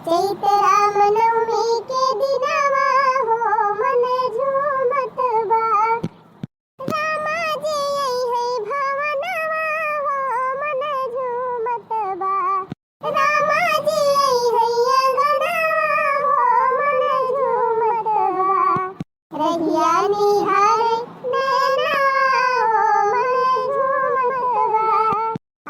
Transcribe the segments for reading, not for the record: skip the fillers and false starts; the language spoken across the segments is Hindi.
चैत राम नवमी के दिनवा हो मन झूमत बा। रामा जी आई है भवनवा हो मन झूमत बा। रामा जी आई है अंगनवा हो मन झूमत बा। रहिया निहारे नैनवा हो मन झूमत बा।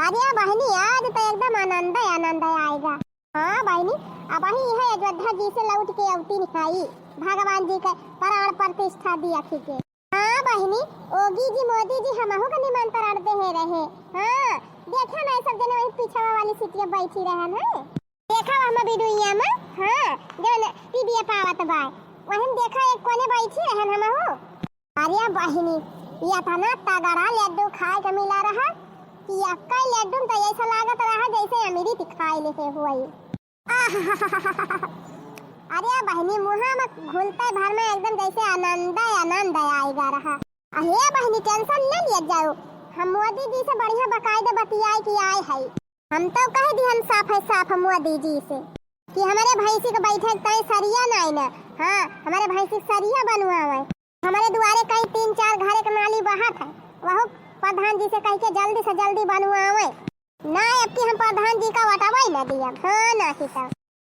अरे बहनी आज तो एकदम आनंद आएगा। हाँ बहनी अब ही है अयोध्या जी से लौट के अवती निकाई भगवान जी के प्राण प्रतिष्ठा दिया थी के। हाँ बहनी ओगी जी मोदी जी हमहु का निमंत्रण दे रहे। हाँ देखा मैं सब जने वही पीछे वाली सीटिया बैठी रहन है। देखा हम वीडियो में हाँ जने टीवी पावत बा वहीं देखा एक कोने बैठी रहन हमहु। अरे बहनी ये था ना तगड़ा लड्डू खाए के मिला रहा कि अक्का लड्डू तो ऐसा लागत रहा जैसे अमृत खाए लेते हुए। अरे बहनी मुहा में घुलते भर में एकदम जैसे आनंद आएगा रहा। अरे बहनी टेंशन न लिया जाओ हम मोदी जी से बढ़िया बकायदे बतियाए कि आए है। हम तो कह दी हम साफ मोदी जी से कि हमारे भैंसी को बैठे कहीं सरिया नहीं ना। हाँ हमारे भैंसी सरिया बनवावे हमारे द्वारे कहीं 3-4 घरे के नाली बहत है वह प्रधान जी से कह के जल्दी से जल्दी बनवावे ना। अब की हम प्रधान जी का वटावाई न दिया। हाँ ना कि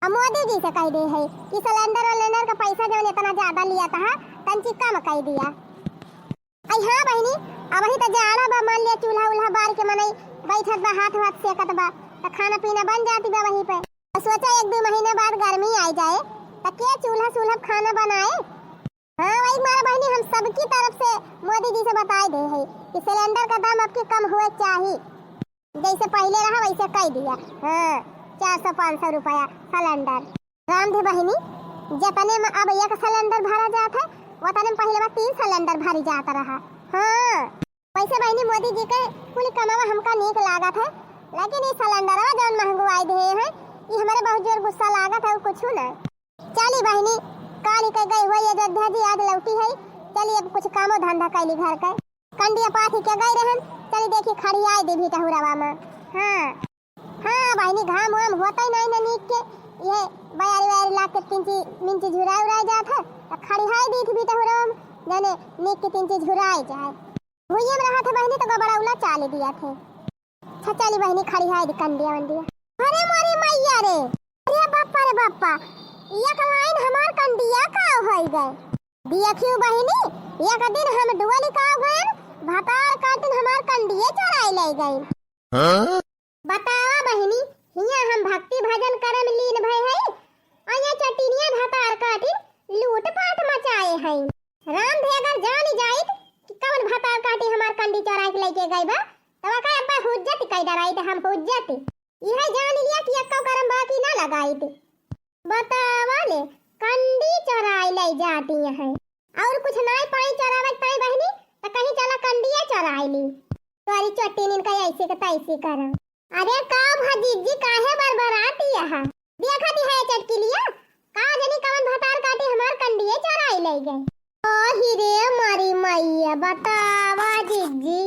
हम मोदी जी से कह दे है कि सिलेंडर का पैसा जब इतना ज्यादा लिया था तंची कम कह दिया। आई हाँ बहनी अब ही तो जाड़ा बा मान लिया चूल्हा बार के मनई बैठत बा हाथ सेकत बा तो खाना पीना बन जाती बा वहीं पे। सोचा 1-2 महीने बाद गर्मी आ जाए तो क्या चूल्हा खाना बनाए। हाँ वही मारा बहनी हम सबकी तरफ से मोदी जी से बताए दे है कि सिलेंडर का दाम अब कम हुए चाहिए जैसे पहले रहा वैसे कह दिया। हाँ 400-500 रुपया सिलेंडर। रामधे बहनी जतने में अब एक सिलेंडर भरा जाता है वतने में पहले 3 सिलेंडर भरी जाता रहा। हाँ वैसे बहनी मोदी जी के कुल कमावा हमका नीक लागत है लेकिन ये सिलेंडर जौन महंगाई दे है ये हमारे बहुत जोर गुस्सा लागत है कुछ ना। चली बहनी काली के गई हुई अयोध्या जी आज लौटी है। चलिए अब कुछ कामो धंधा कैली घर का कंडिया पाथी के गई रहन चली देखी खड़ी आई देवी टहुरावा में। हाँ बहनी घाम वाम होता ही नहीं ना नीक के ये बयारी लाख के 3 मिंची झुराई जात है तो खड़ी हाई दी थी टहुरावा में जने नीक के 3 झुराई जाए भुइये में रहा थे बहनी तो बड़ा उला चाल दिया थे। चली बहनी खड़ी हाई दी कंडिया वंडिया। अरे मोरी मैया रे अरे बापा ये कलाइन हमार कंडिया का होई गए देखियो बहनी एक दिन हम डुअली का गए भतार काटिन हमार कंडिये चराई ले गई। बतावा बहनी हिया हम भक्ति भजन करम लीन भई है अया चटिनिया भतार काटिन लूट पाट मचाए है। राम भेगर जानी जाइत कि कौन भतार काटी हमार कंडी चराई के लेके गई बा तवा का अब्बा हुज्जत कई डराई त हम हुज्जत यह जान लिया कि अक्का करम बाकी ना लगाई थी। बतावा ले कंडी चराई ले जाती है और कुछ नहीं पाई चरावत पाई बहनी तो कहीं चला कंडिया चराई ली तोरी चट्टी नीन का ऐसे का तैसे कर। अरे का भजी जी काहे बरबराती है देखा दी है चटकी लिया का जनी कवन भतार काटी हमार कंडिया चराई ले गए। ओ हिरे मारी मैया बतावा जीजी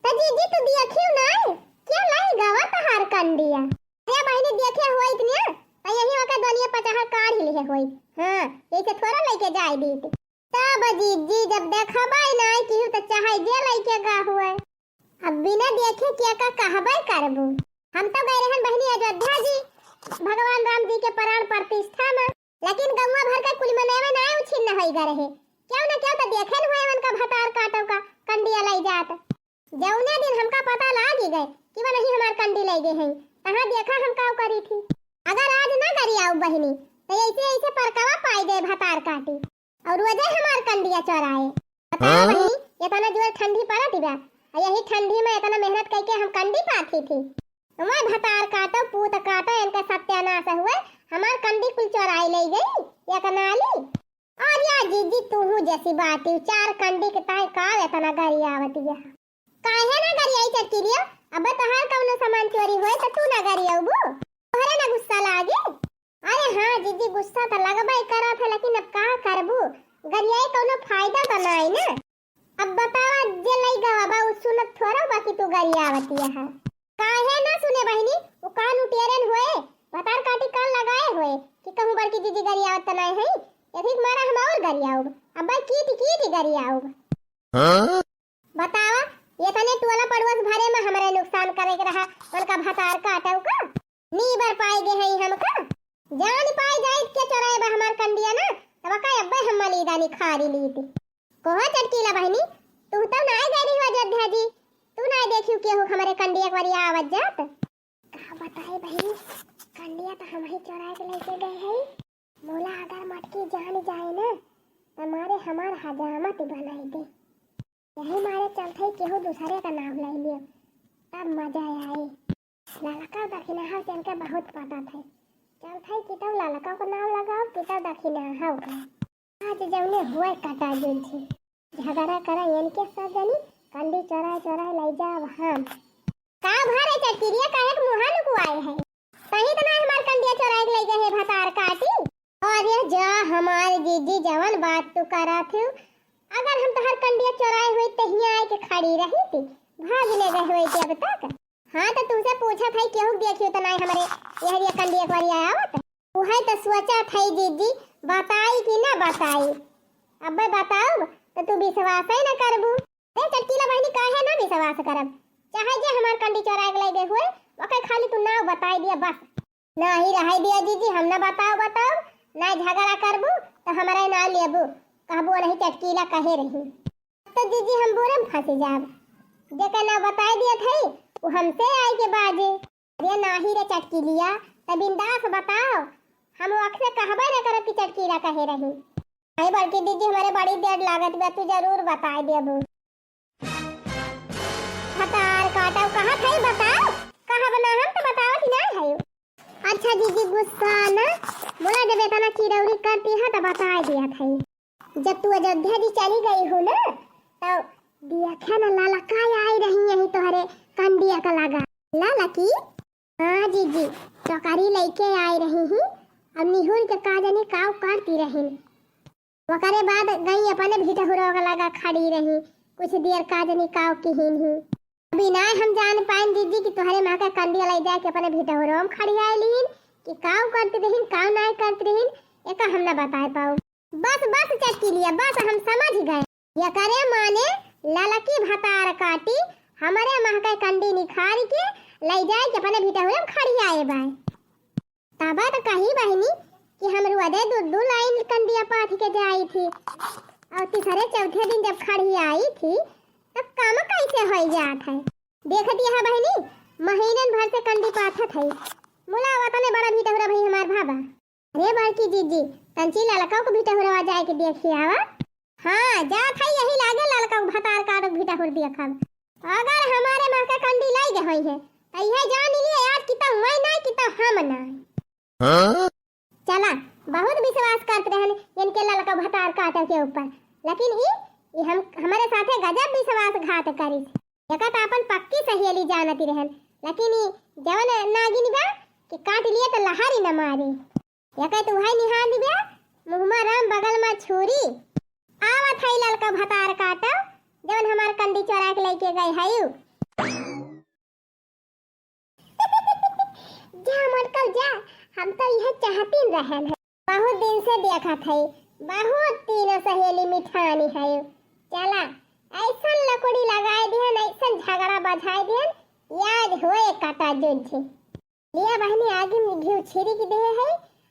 तो जीजी तू देखियो नहीं क्या लाई गवा तहार कंडिया। अरे बहनी देखे हुई इतने तो यही होकर दुनिया 50 कार ही लिए हुई। हाँ ऐसे थोड़ा लेके जाए दी थी तब जीजी जब देखा बाई ना कि तो चाहे जे लेके गा हुए अब बिना देखे क्या का कहबाई करबू। हम तो गए रहन बहनी अयोध्या जी भगवान राम जी के प्राण प्रतिष्ठा में लेकिन गौवा भर का कुल मनेवे ना उछिन न होई गा रहे क्यों ना क्यों तो देखे न हुए उनका भतार काटो का कंडिया ले जात जौने दिन हमका पता लाग ही गए कि वो नहीं हमार कंडी ले गए हैं कहां देखा हम का करी थी। अगर आज ना करी आऊ बहनी तो ऐसे परकवा पाई दे भतार काटी और रोजे हमार कंडिया चराए। बताओ बहनी इतना जोर ठंडी पड़त बा यही ठंडी में इतना मेहनत करके हम कंडी पाती थी मैं भतार काटो पूत काटो इनका सत्यानाश हुए हमार कंडी कुल चराई ले गई एक नाली। और या जीजी तू जैसी बात 4 कंडी के ताई का इतना गरी आवती है काहे ना गरी आई चटकी लियो अब तहार कौनो सामान चोरी होए तो तू ना गरी आऊ तोहरे ना गुस्सा लागे। अरे हाँ जीजी गुस्सा तो लगबाई करा था लेकिन अब का करबू गरियाई कोनो फायदा तो नहीं ना। अब बतावा जे लई गवा उस सुनत थोड़ा बाकी तू गरियावती है काहे ना सुने बहनी वो कान उटेरन हुए भतार काटी कान लगाए हुए कि कहूं बड़की दीदी गरियावत त नहीं है यदि मारा हम और गरियाओ अब की गरियाओ बतावा ये तने टोला पड़ोस भरे में हमारे नुकसान करे के रहा उनका भतार काटऊ का नी बर पाए गे हई हमका जान पाए जाए के चोराए बा हमार कंडिया ना तब का अब्बे हम लीदा नी खारी लीती कोहा चटकीला बहनी तू तो ना गई रही अयोध्या जी तू ना देखियो के हो हमारे कंडिया वरिया आवत जात का बताए बहनी कंडिया तो हम ही चोराए के लेके गए हई मोला अगर मटकी जान जाए ना हमारे हमार हजामत बनाई दे यही मारे चलते केहू दूसरे का नाम ले लियो तब मजा आए ललका दक्षिणा हाव चलके बहुत पता थे चलते कि तब ललका को नाम लगाओ कि तब दक्षिणा हाव का आज जौने हुए कटा जुल थी झगड़ा करा इनके सब जनी कंडी चोरा ले जाओ हम का भारे चटकिरिया काहे के मुहा लुकवाए है सही तो ना हमार कंडिया चोरा के ले गए है भतार काटी और ये जा हमारे जीजी जवन बात तू करा थे अगर हम तोहर कंडिया चोराए हुए तहिया आए के खड़ी रही थी भागने गए हुए थे अब तक हाँ तो तुमसे पूछा था केहू देखियो तो नहीं हमारे ये कंडिया एक बारी आया आवत उहे तो सोचा था दीदी बताई कि ना बताई अब बताओ तो तू विश्वास ही ना करबू ए चटकीला बहनी काहे ना विश्वास करब चाहे जे हमार कंडी चोराए के ले गए हुए ओके खाली तू नाव बताई दिया बस ना ही रह दिया दीदी हम ना बताओ ना झगड़ा करबू तो हमारे ना लेबू कहबो नहीं चटकीला कहे रही तो दीदी हम बोरम फंस जाब जेका ना बताए दिया थे वो हमसे आई के बाजे अरे नाही रे चटकीलिया तब बिंदास बताओ हम अक्सर कहबे ना करब कि चटकीला कहे रही नहीं बल्कि दीदी हमारे बड़ी देर लागत बा तू जरूर बताए देबू भतार काटा कहां थे बताओ कहां बना हम तो बताओ कि ना है अच्छा दीदी गुस्सा ना मोला जब इतना चिरौरी करती है तो बता दिया था जब तू अयोध्या जी चली गई हो ना तो दिया क्या ना लाला का आई रही यही तोहरे कंडिया का लगा लाला की हाँ जीजी चौकारी लेके आई रही ही अब निहुर के काजनी काव करती रही वकरे बाद गई अपने भीटहुरा का लगा खड़ी रही कुछ देर काजनी काव की ही अभी ना हम जान पाए दीदी कि तोहरे माँ का कंडिया ले जाके अपने भीटहुरा में खड़ी आई लीन कि काव करती रही काव ना करती रही एक हम ना बता पाओ बस चटकी लिया बस हम समझ गए ये करे माने ललकी भतार काटी हमारे माँ का कंडी निखार के ले जाए के अपने भीटहुरा में खड़ी आए बाय तबा तो कही बहनी कि हम रुआदे दो लाइन कंडिया पाथ के जाई थी और तीसरे चौथे दिन जब खड़ी आई थी तब काम कैसे हो जात है देखती है बहनी महीनन भर से कंडी पाथत है मुला वतने बड़ा भीटहुरा भाई हमार भाबा अरे बड़की जीजी तंची ललका को भीटहुरा जाए के देखी आवा हाँ जा था यही लागे ललका को भतार काट भीटहुर देखब अगर हमारे मां का कंडी लाई गई है तो यह जान लिए आज कितना मैं नहीं कितना हम नहीं चला बहुत विश्वास करते रहन इनके ललका भतार काटे के ऊपर लेकिन ये हम हमारे साथे गजब विश्वासघात करी एकत अपन पक्की सहेली जानती रहन लेकिन जवन नागिन बा कि काट लिए तो लहारी न मारे एकत उहाई निहाल दिबे मुहमा राम बगल में छुरी आवत है ललका भतार काटा जवन हमार कंडी चोरा के लेके गई है जा मटकल जा हम तो यह चाहती रहन है बहुत दिन से देखा थे बहुत तीनों सहेली मिठानी है चला ऐसा लकड़ी लगाए दिहन ऐसा झगड़ा बधाए दिहन याद होए काटा जुझ लिया बहनी आगे में घी छिरी की दे है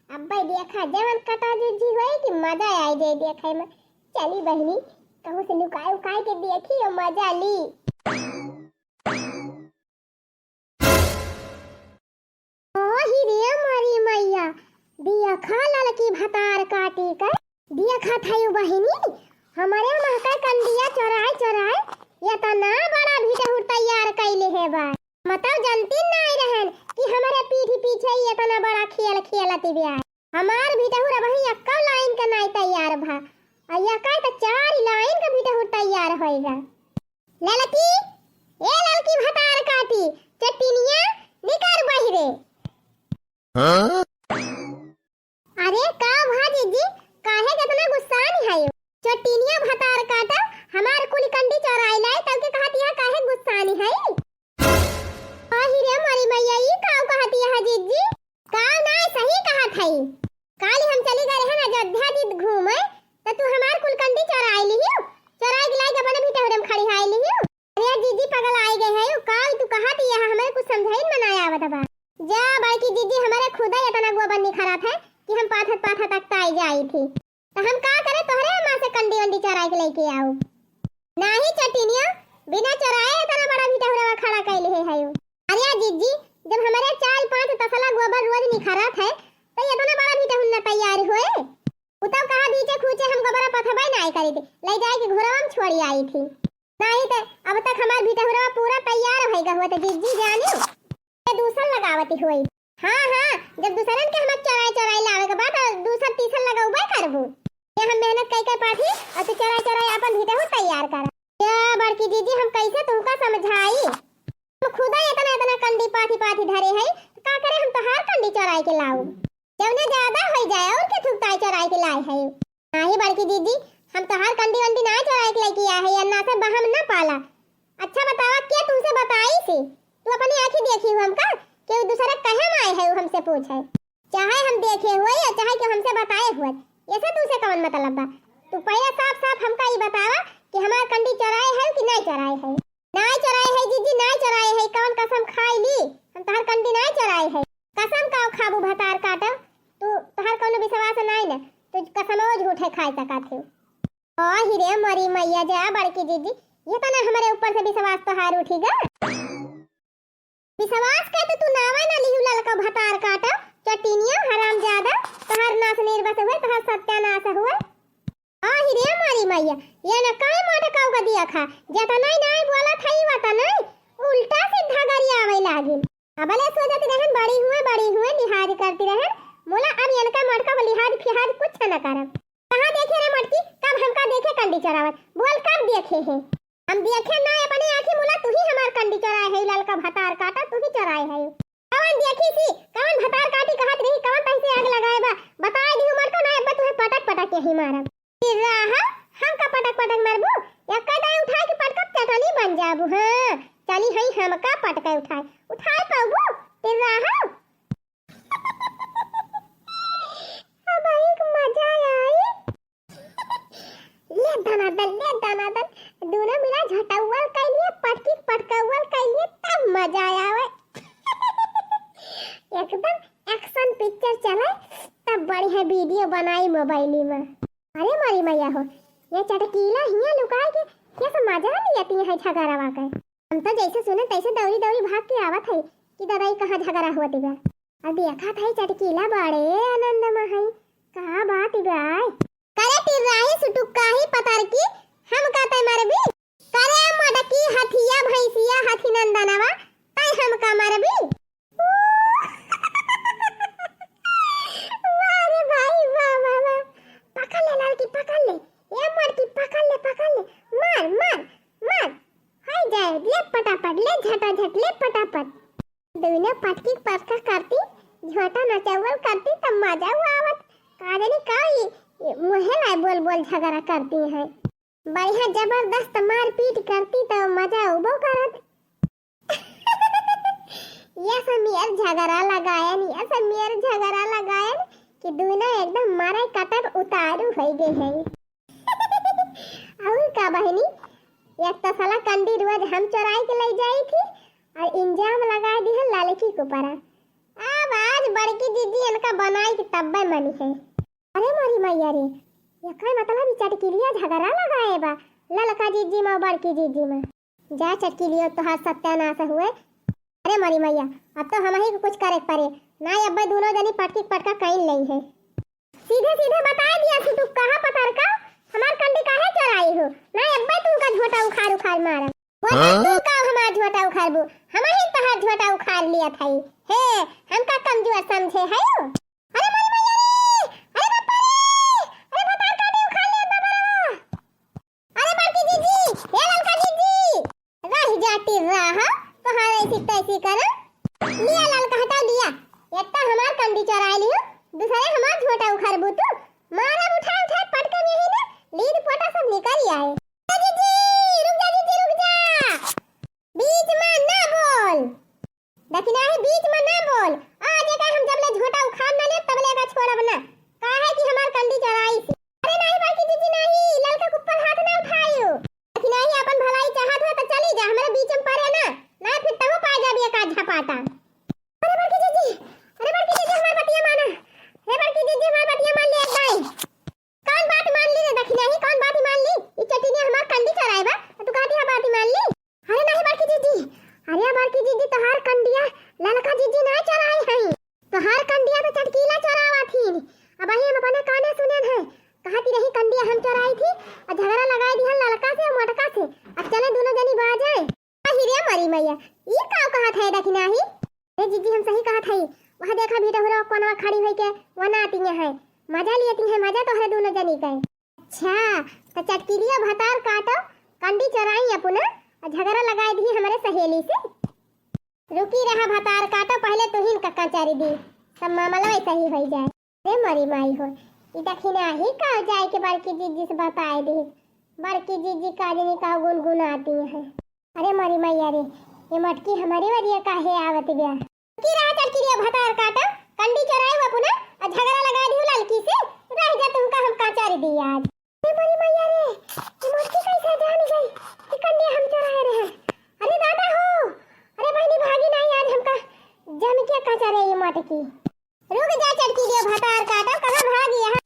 अब भाई देखा जवन काटा जुझ होए कि मजा आई दे देखे में चली बहनी कहूं से लुकाए उकाए के देखी और मजा ली ओही रे मारी मैया दिया खा ललकी भतार काटी का दिया खा थायु बहनी हमारे महका कंडिया चोराए ये तो ना बड़ा भीटहुर तैयार कैले है बा मतलब जानती नहीं रहन कि हमारे पीठी पीछे ये तो ना बड़ा खेल खेलती बिया हमार भीटहुर वही अक्का लाइन का नहीं तैयार भा और ये का तो 4 लाइन का भीटहुर तैयार होएगा ललकी ए ललकी भतार काटी चट्टिनिया निकर बहिरे अरे का भाजी जी काहे कितना गुस्सा नहीं है चट्टिनिया भतार काटा हमार कुल कंडी चोराई लाई तब के कहती है काहे गुस्सा नहीं है आही रे मारी मैया ई का कहती है जीजी का हई। काली हम चली गए हैं अयोध्या जी घूमे तो तू हमार कुल कंडी चराई लियो, चराई गिलाई के अपने भीतर हम खड़ी हाई लियो। अरे जीजी पगल आई गए है का तू कहा थी यहां हमें कुछ समझाई बनाया आवत बा। जा बाकी जीजी हमारे खुदा इतना गोबर निखरा था कि हम पाथत पाथा तक आई जाई थी तो हम का करे तोहरे मां से कंडी वंडी चराई के लेके आओ। नाही चटिनिया बिना चराए इतना बड़ा भीतर खड़ा कैले है। अरे जीजी जब हमारे 4-5 तसला गोबर रोज निखरत है तो इतना बड़ा भीतर न तैयार होए। उतव कहा बीचे खूचे हम गोबर पथबाई नहीं करी थी ले जाए के घोरवा में छोड़ी आई थी। नहीं तो अब तक हमार भीतर पूरा तैयार होएगा हुआ तो जीजी जानियो ये दूसर लगावती होई। हां हां जब दूसरन के हम चराई चराई लावे के बाद दूसर तीसर लगाउबे करबू ये हम मेहनत कई कई पाथी और तो चराई चराई अपन भीतर हो तैयार कर। क्या बड़की जीजी हम कैसे तुमका समझाई हम खुदा इतना इतना कंडी पाथी पाथी धरे है का करे हम तोहार कंडी चराई के लाऊ जवने ज्यादा हो जाए और के थुकताई चराई के लाए है। नहीं बड़की दीदी हम तोहार कंडी वंडी ना चराई के लेके आए है अन्ना से बहम ना पाला। अच्छा बतावा क्या तुमसे बताई सी तू अपनी आंखें देखी हो हमका कि दूसरा कहे में आए है हमसे पूछे चाहे हम देखे हुए या चाहे कि हमसे बताए हुए ऐसे तुमसे कौन मतलब बा। तू पहले साफ साफ हमका ये बतावा कि हमार कंडी चराई है कि नहीं चराई है। नहीं चराई है जीजी नहीं चराई है कौन कसम खाई ली हम तोहार कंडी नहीं चराई है। कसम का खाबू भतार काटा तू तोहार कोनो विश्वास नहीं न तू कसमो झूठे खाई सकत है। ओ हिरे मरी मैया जा बड़की जीजी ये तो ना हमारे ऊपर से विश्वास तोहार उठीगा। विश्वास का तो तू नावा ना लिहू ललका भतार काटा चटिनिया हरामजादा तोहार नाश निर्वस हुए तोहार सत्यानाश हुए। आ हिरे मरी मैया ये ना काय माटा काऊ का दिया खा जता नहीं बोला थई वता नहीं उल्टा सीधा गरी आवे लागिन। अबले सोचती रहन बड़ी हुए लिहाज करती रहन मोला अब इनका मटका लिहाज फिहाज कुछ न करब। कहां देखे रे मटकी कब हमका देखे कंडी चरावत बोल कब देखे है हम देखे ना अपनी आंखें मोला तू ही हमार कंडी चराए है लाल का भतार काटा तू ही चराए है। कौन देखी सी कौन भतार काटी कहत रही कौन पैसे आग लगाए बा बताए दी मटका ना अब तू पटक पटक के ही मारब रहा हम का पटक पटक मारबू एक दाई उठा के पटक चटनी बन जाबू। हां चली हई हमका पटका उठाए पाबू तेरा रहा अब एक मजा आई ले दानादन दोनों मिला झटाउल कइले पटकी पटकाउल कइले तब मजा आवे एकदम एक्शन पिक्चर चले तब बढ़िया वीडियो बनाई मोबाइल में। अरे मारी मैया हो ये चटकीला हिया लुकाए के कैसे मजा लियाती है झगड़ावा का। हम तो जैसे सुने तैसे दौड़ी दौड़ी भाग के आवत है कि दादाई कहाँ झगड़ा हुआ तिबा अब देखा था चटकीला बड़े आनंद में है कहा बात बाय करे तिराही सुटुक्का ही पतार की हम कहते मरबी करे मडकी हथिया भैंसिया हाथी नंदनवा तई हम का मरबी। वाह भाई वाह पकड़ ले लड़की पकड़ ले ये मडकी पकड़ ले मार हाय जाए ले पटापट ले झटाझट ले पटापट दोनों पटकी पटका करती झोटा नचावल करती तब मजा आवत काजनी का मुहे लाई बोल झगड़ा करती है बढ़िया जबरदस्त मारपीट करती तो मजा उबो करत। ये समीर झगड़ा लगायन कि दोनों एकदम मारे कटर उतारू हो गए हैं। और का बहनी एक तो साला कंडी रोज हम चोराई के ले जाई थी और इंजाम लगा दी है लड़की को परा अब आज बड़की दीदी इनका बनाई कि तब्बे मनी है। अरे मोरी मैया रे ये काय मतलब चटकीलिया झगड़ा लगाए बा ललका जीजी में बड़की जीजी में जा चटकीलिया तो हाथ सत्यानाश हुए। अरे मोरी मैया अब तो हम ही को कुछ करे पड़े ना अब दोनों जनी पटकी पटका कहीं नहीं है सीधे बता दिया तू कहां पतार का हमार कंडी काहे चराई हो ना अब तुमका झोटा उखाड़ मारा बोला तू का हमार झोटा उखाड़बू हम ही तहार झोटा उखाड़ लिया था हे हमका कमजोर समझे है। अरे मोरी मैया रे अरे बाप रे अरे बता काटी उखाड़ लिया बाबा अरे बड़की जीजी हे ललका जीजी रह जाती रहा कहां ऐसी तैसी कर लिया ललका हटा लिया एकता हमार कंडी चराई लियो दूसरे हमार झोटा उखाड़बू तू मारा उठा पटके में ही ना लीड पोटा सब निकल आए। जीजी रुक जा बीच में ना बोल दक्षिणा है बीच में ना बोल आज एक हम जब ले झोटा काटा उखाड़ ना ले तब लेगा छोड़ब ना। का है कि हमार कंडी चराई से। अरे नहीं बड़की जीजी नहीं, ललका के ऊपर हाथ ना उठाइयो। कि नहीं अपन भलाई चाहत हो तो चली जा, हमारे बीच में पड़े ना, नहीं फिर तहु पा जाबी एक आध झपाटा। अरे बड़की जीजी हमार बतिया माना। हे बड़की जीजी हमार बतिया मान ले एकदम। कौन बात मान ली रे देखी नहीं, कौन बात मान ली? ई चटिनी हमार कंडी चराई बा, तू कहती है बात मान ली? अरे नहीं बड़की जीजी, अरे बड़की जीजी तोहार कंडिया ललका जीजी ना चराई है, तोहार कंडिया तो चटकीला चरावा थी। अब ही हम अपने काने सुने हैं, कहती रही कंडिया हम चराई थी और झगड़ा लगाई दी हन ललका से मोटका से। अब चले दोनों जनी बाज जाए। अहि रे मरी मैया, ई का कहत है देखी नहीं? ए जीजी हम सही कहत है, वहां देखा भी डहुरा कोनवा खड़ी होई के वना आती है, मजा लियती है, मजा तो है दोनों जनी का। अच्छा तो चटकीलिया भतार काटो, कंडी चराई अपना और झगड़ा लगाई दी हमारे सहेली से। रुकी रहा भतार काटो, पहले तो हिन कक्का चारी दी, सब मामला वैसा ही हो जाए। रे मरी माई हो, ई दखिना ही का जाए के बड़की जीजी से बताए दी। बड़की जीजी काजनी का गुनगुन आती है। अरे मरी मैया रे, ये मटकी हमारे वरिया काहे आवत बिया। रुकी रहा चटकीलिया भतार काटो, कंडी चराई अपना और झगड़ा लगा दी ललकी से, रह जा तुमका हम का चारी दी आज। रे मरी मैया रे, ये मटकी कैसे जान गई कि कंडी हम चराए रहे। अरे दादा हो, अरे बहनी भागी नहीं आज हमका जम के कचा रे ये मटकी। रुक जा चटकीलिया भतार काटो, कहां भागी यहां?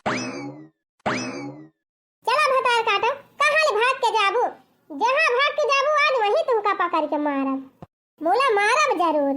चला भतार काटो, कहां ले भाग के जाबू? जहां भाग के जाबू आज वहीं तुमका पकड़ के मारब, मोला मारब जरूर।